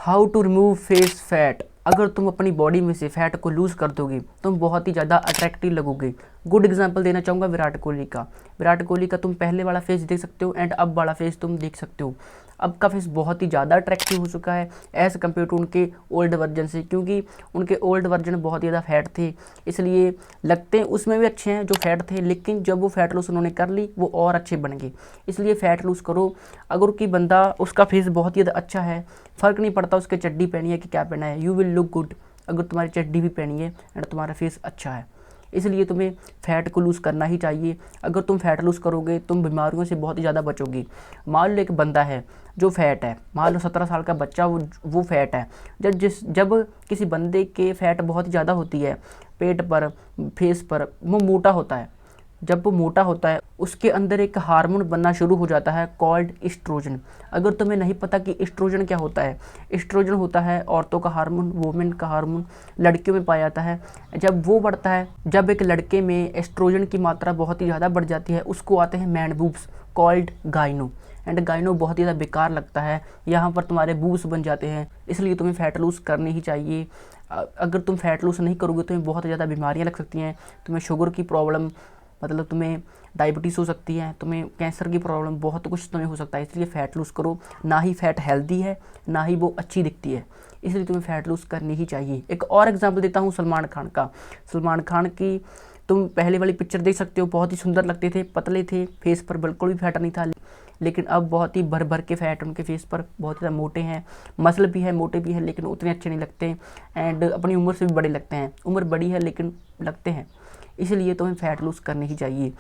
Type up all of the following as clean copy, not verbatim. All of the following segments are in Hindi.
How to remove face fat. अगर तुम अपनी बॉडी में से फैट को लूज़ कर दोगे तुम बहुत ही ज़्यादा अट्रैक्टिव लगोगे। गुड एग्जांपल देना चाहूँगा विराट कोहली का। विराट कोहली का तुम पहले वाला फेस देख सकते हो एंड अब वाला फेस तुम देख सकते हो। अब का फेस बहुत ही ज़्यादा अट्रैक्टिव हो चुका है एज़ कम्पेयर टू उनके ओल्ड वर्जन से, क्योंकि उनके ओल्ड वर्जन बहुत ही ज़्यादा फैट थे, इसलिए लगते हैं उसमें भी अच्छे हैं जो फैट थे, लेकिन जब वो फैट लूज उन्होंने कर ली वो और अच्छे बन गए। इसलिए फ़ैट लूज़ करो। अगर कोई बंदा उसका फेस बहुत ही ज़्यादा अच्छा है, फ़र्क नहीं पड़ता उसके चड्डी पहनी है कि क्या पहना है, यू विल लुक गुड अगर तुम्हारी चड्डी भी पहनी है एंड तुम्हारा फेस अच्छा है। इसलिए तुम्हें फ़ैट को लूज़ करना ही चाहिए। अगर तुम फैट लूज़ करोगे तुम बीमारियों से बहुत ही ज़्यादा बचोगी। मान लो एक बंदा है जो फैट है, मान लो 17 साल का बच्चा वो फैट है। जब किसी बंदे के फैट बहुत ही ज़्यादा होती है पेट पर, फेस पर, वो मोटा होता है। जब वो मोटा होता है उसके अंदर एक हार्मोन बनना शुरू हो जाता है कॉल्ड एस्ट्रोजन। अगर तुम्हें नहीं पता कि एस्ट्रोजन क्या होता है, एस्ट्रोजन होता है औरतों का हार्मोन, वोमेन का हार्मोन, लड़कियों में पाया जाता है। जब वो बढ़ता है, जब एक लड़के में एस्ट्रोजन की मात्रा बहुत ही ज़्यादा बढ़ जाती है, उसको आते हैं man boobs called gyno. And gyno बहुत ही ज़्यादा बेकार लगता है, यहाँ पर तुम्हारे बूब्स बन जाते हैं। इसलिए तुम्हें फ़ैट लूज़ करनी ही चाहिए। अगर तुम फैट लूज़ नहीं करोगे तुम्हें बहुत ज़्यादा बीमारियाँ लग सकती हैं। तुम्हें शुगर की प्रॉब्लम, मतलब तुम्हें डायबिटीज़ हो सकती है, तुम्हें कैंसर की प्रॉब्लम, बहुत कुछ तुम्हें हो सकता है। इसलिए फ़ैट लूज़ करो। ना ही फ़ैट हेल्दी है ना ही वो अच्छी दिखती है, इसलिए तुम्हें फ़ैट लूज़ करनी ही चाहिए। एक और एग्जांपल देता हूँ सलमान खान का। सलमान खान की तुम पहले वाली पिक्चर देख सकते हो, बहुत ही सुंदर लगते थे, पतले थे, फेस पर बिल्कुल भी फैट नहीं था, लेकिन अब बहुत ही भर भर के फैट उनके फेस पर, बहुत ही ज़्यादा मोटे हैं, मसल भी है, मोटे भी हैं, लेकिन उतने अच्छे नहीं लगते एंड अपनी उम्र से भी बड़े लगते हैं। उम्र बड़ी है लेकिन लगते हैं। इसलिए तुम्हें फ़ैट लूज़ करनी ही चाहिए।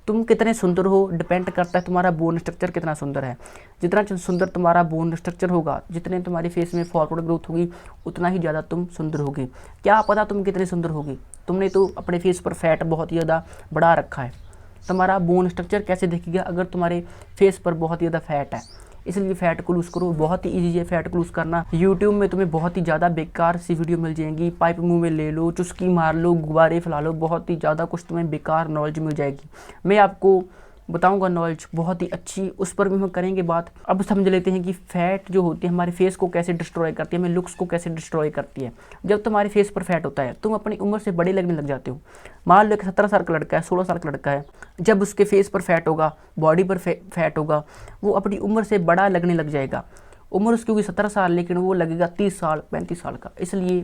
तुम कितने सुंदर हो डिपेंड करता है तुम्हारा बोन स्ट्रक्चर कितना सुंदर है। जितना सुंदर तुम्हारा बोन स्ट्रक्चर होगा, जितने तुम्हारे फेस में फॉरवर्ड ग्रोथ होगी, उतना ही ज़्यादा तुम सुंदर होगे। क्या पता तुम कितने सुंदर होगे, तुमने तो अपने फेस पर फैट बहुत ही ज़्यादा बढ़ा रखा है। तुम्हारा बोन स्ट्रक्चर कैसे दिखेगा अगर तुम्हारे फेस पर बहुत ही ज़्यादा फैट है। इसलिए फ़ैट को लूज़ करो, बहुत ही ईजी है फ़ैट को लूज़ करना। यूट्यूब में तुम्हें बहुत ही ज़्यादा बेकार सी वीडियो मिल जाएंगी, पाइप मुंह में ले लो, चुस्की मार लो, गुब्बारे फैला लो, बहुत ही ज़्यादा कुछ तुम्हें बेकार नॉलेज मिल जाएगी। मैं आपको बताऊंगा नॉलेज बहुत ही अच्छी, उस पर भी हम करेंगे बात। अब समझ लेते हैं कि फ़ैट जो होती है हमारे फेस को कैसे डिस्ट्रॉय करती है, हमें लुक्स को कैसे डिस्ट्रॉय करती है। जब तुम्हारे फेस पर फैट होता है तुम अपनी उम्र से बड़े लगने लग जाते हो। मान लो कि 17 साल का लड़का है, 16 साल का लड़का है, जब उसके फेस पर फैट होगा, बॉडी पर फैट होगा, वो अपनी उम्र से बड़ा लगने लग जाएगा। उम्र उसकी होगी 17 साल लेकिन वो लगेगा 30 साल 35 साल का। इसलिए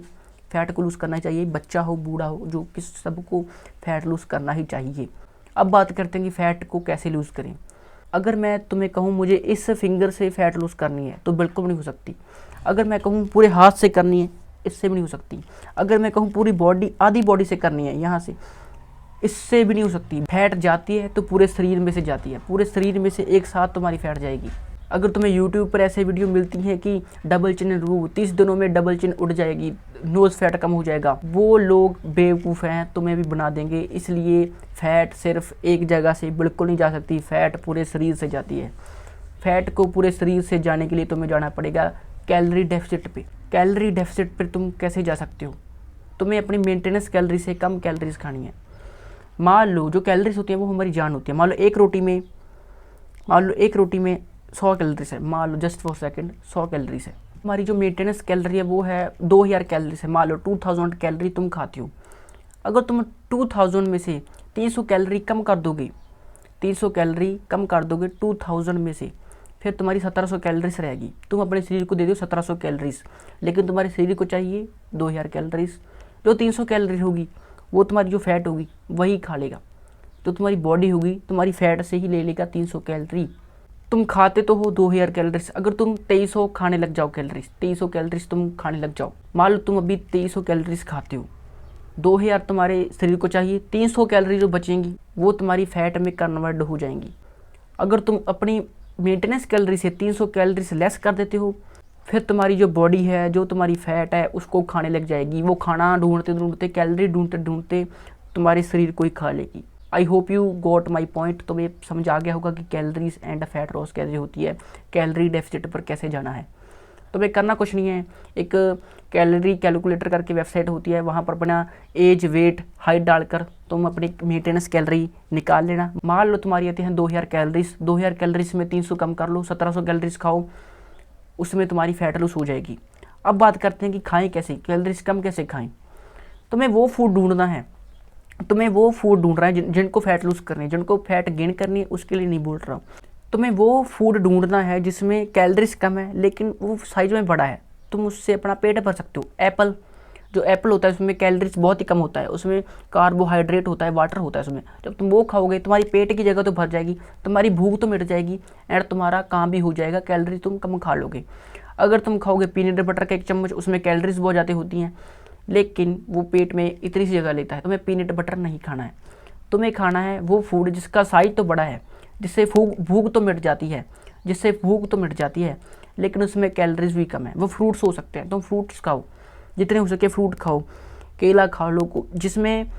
फ़ैट को लूज़ करना चाहिए, बच्चा हो बूढ़ा हो, जो किस सबको फ़ैट लूज़ करना ही चाहिए। अब बात करते हैं कि फ़ैट को कैसे लूज़ करें। अगर मैं तुम्हें कहूँ मुझे इस फिंगर से फ़ैट लूज़ करनी है तो बिल्कुल नहीं हो सकती। अगर मैं कहूँ पूरे हाथ से करनी है, इससे भी नहीं हो सकती। अगर मैं कहूँ पूरी बॉडी, आधी बॉडी से करनी है यहाँ से, इससे भी नहीं हो सकती। फैट जाती है तो पूरे शरीर में से जाती है, पूरे शरीर में से एक साथ तुम्हारी फैट जाएगी। अगर तुम्हें यूट्यूब पर ऐसे वीडियो मिलती हैं कि डबल चिन रिमूव, 30 दिनों में डबल चिन उड़ जाएगी, नोज़ फैट कम हो जाएगा, वो लोग बेवकूफ़ हैं, तुम्हें भी बना देंगे। इसलिए फ़ैट सिर्फ एक जगह से बिल्कुल नहीं जा सकती, फ़ैट पूरे शरीर से जाती है। फ़ैट को पूरे शरीर से जाने के लिए तुम्हें जाना पड़ेगा कैलोरी डेफिसिट पे। कैलोरी डेफिसिट पर तुम कैसे जा सकते हो? तुम्हें अपनी मेंटेनेंस कैलोरी से कम कैलोरीज खानी है। मान लो जो कैलोरीज होती है वो हमारी जान होती है। मान लो एक रोटी में 100 कैलोरीज है, मान लो जस्ट फॉर सेकंड 100 कैलोरीज है। हमारी जो मेंटेनेंस कैलोरी है वो है 2000 कैलोरीज है। मान लो 2000 कैलोरी तुम खाती हो, अगर तुम 2000 में से 300 कैलोरी कम कर दोगे, 300 कैलोरी कम कर दोगे 2000 में से, फिर तुम्हारी 1700 कैलोरीज रहेगी। तुम अपने शरीर को दे दो 1700 कैलोरीज, लेकिन तुम्हारे शरीर को चाहिए 2000 कैलोरीज। जो 300 कैलोरी होगी वो तुम्हारी जो फैट होगी वही खा लेगा। तो तुम्हारी बॉडी होगी तुम्हारी फैट से ही ले लेगा 300 कैलोरी। तुम खाते तो हो 2000 कैलोरीज, अगर तुम 2300 खाने लग जाओ कैलोरीज, 2300 कैलोरीज तुम खाने लग जाओ, मान लो तुम अभी 2300 कैलोरीज खाते हो, 2000 तुम्हारे शरीर को चाहिए, 300 कैलोरी जो बचेंगी वो तुम्हारी फैट में कन्वर्ट हो जाएंगी। अगर तुम अपनी मेंटेनेंस कैलोरी से 300 कैलोरीज लेस कर देते हो, फिर तुम्हारी जो बॉडी है, जो तुम्हारी फैट है, उसको खाने लग जाएगी। वो खाना ढूंढते ढूंढते, कैलोरी ढूंढते ढूंढते तुम्हारे शरीर को ही खा लेगी। I hope you got my point. तुम्हें समझ आ गया होगा कि कैलोरीज एंड फैट लॉस कैसे होती है, कैलोरी डेफिसिट पर कैसे जाना है। तुम्हें करना कुछ नहीं है, एक कैलोरी कैलकुलेटर करके वेबसाइट होती है, वहाँ पर अपना एज, वेट, हाइट डालकर तुम अपनी मेंटेनेंस कैलोरी निकाल लेना। मान लो तुम्हारी आती हैं 2000 कैलोरीज, 2000 कैलोरीज में 300 कम कर लो, 1700 कैलोरीज खाओ, उसमें तुम्हारी फैट लूस हो जाएगी। अब बात करते हैं कि खाएं कैसे, कैलोरीज कम कैसे खाएं। तुम्हें वो फूड ढूंढना है, तुम्हें वो फूड ढूंढ रहा है जिनको फैट लूज़ करनी है, जिनको फैट गेन करनी है, उसके लिए नहीं बोल रहा हूँ। तुम्हें वो फूड ढूंढना है जिसमें कैलोरीज कम है लेकिन वो साइज में बड़ा है, तुम उससे अपना पेट भर सकते हो। एप्पल, जो एप्पल होता है उसमें कैलोरीज बहुत ही कम होता है, उसमें कार्बोहाइड्रेट होता है, वाटर होता है उसमें। जब तुम वो खाओगे तुम्हारी पेट की जगह तो भर जाएगी, तुम्हारी भूख तो मिट जाएगी एंड तुम्हारा काम भी हो जाएगा, कैलोरी तुम कम खा लोगे। अगर तुम खाओगे पीनट बटर का 1 चम्मच, उसमें कैलोरीज बहुत ज़्यादा होती हैं लेकिन वो पेट में इतनी सी जगह लेता है। तुम्हें पीनट बटर नहीं खाना है, तुम्हें खाना है वो फूड जिसका साइज तो बड़ा है, जिससे भूख तो मिट जाती है, लेकिन उसमें कैलोरीज भी कम है। वो फ्रूट्स हो सकते हैं, तुम फ्रूट्स खाओ, जितने हो सके फ्रूट खाओ, केला खा लो, जिसमें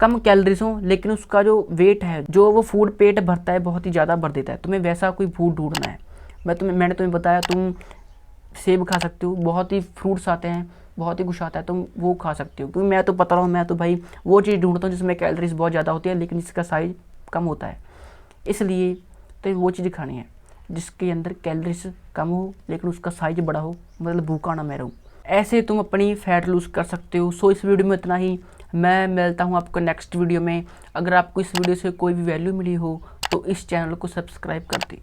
कम कैलोरीज हो लेकिन उसका जो वेट है, जो वो फूड पेट भरता है, बहुत ही ज़्यादा भर देता है। तुम्हें वैसा कोई फूड ढूंढना है। मैंने तुम्हें बताया, तुम सेब खा सकते हो, बहुत ही फ्रूट्स आते हैं, बहुत ही कुछ आता है, तुम वो खा सकते हो। क्योंकि मैं तो पता रहा हूँ, मैं तो भाई वो चीज़ ढूंढता हूँ जिसमें कैलोरीज बहुत ज़्यादा होती है लेकिन जिसका साइज कम होता है। इसलिए तो वो चीज़ खानी है जिसके अंदर कैलोरीज कम हो लेकिन उसका साइज बड़ा हो, मतलब भूखा ना मैं रहूँ। ऐसे तुम अपनी फ़ैट लूज़ कर सकते हो। सो इस वीडियो में इतना ही, मैं मिलता हूँ आपको नेक्स्ट वीडियो में। अगर आपको इस वीडियो से कोई भी वैल्यू मिली हो तो इस चैनल को सब्सक्राइब कर दें।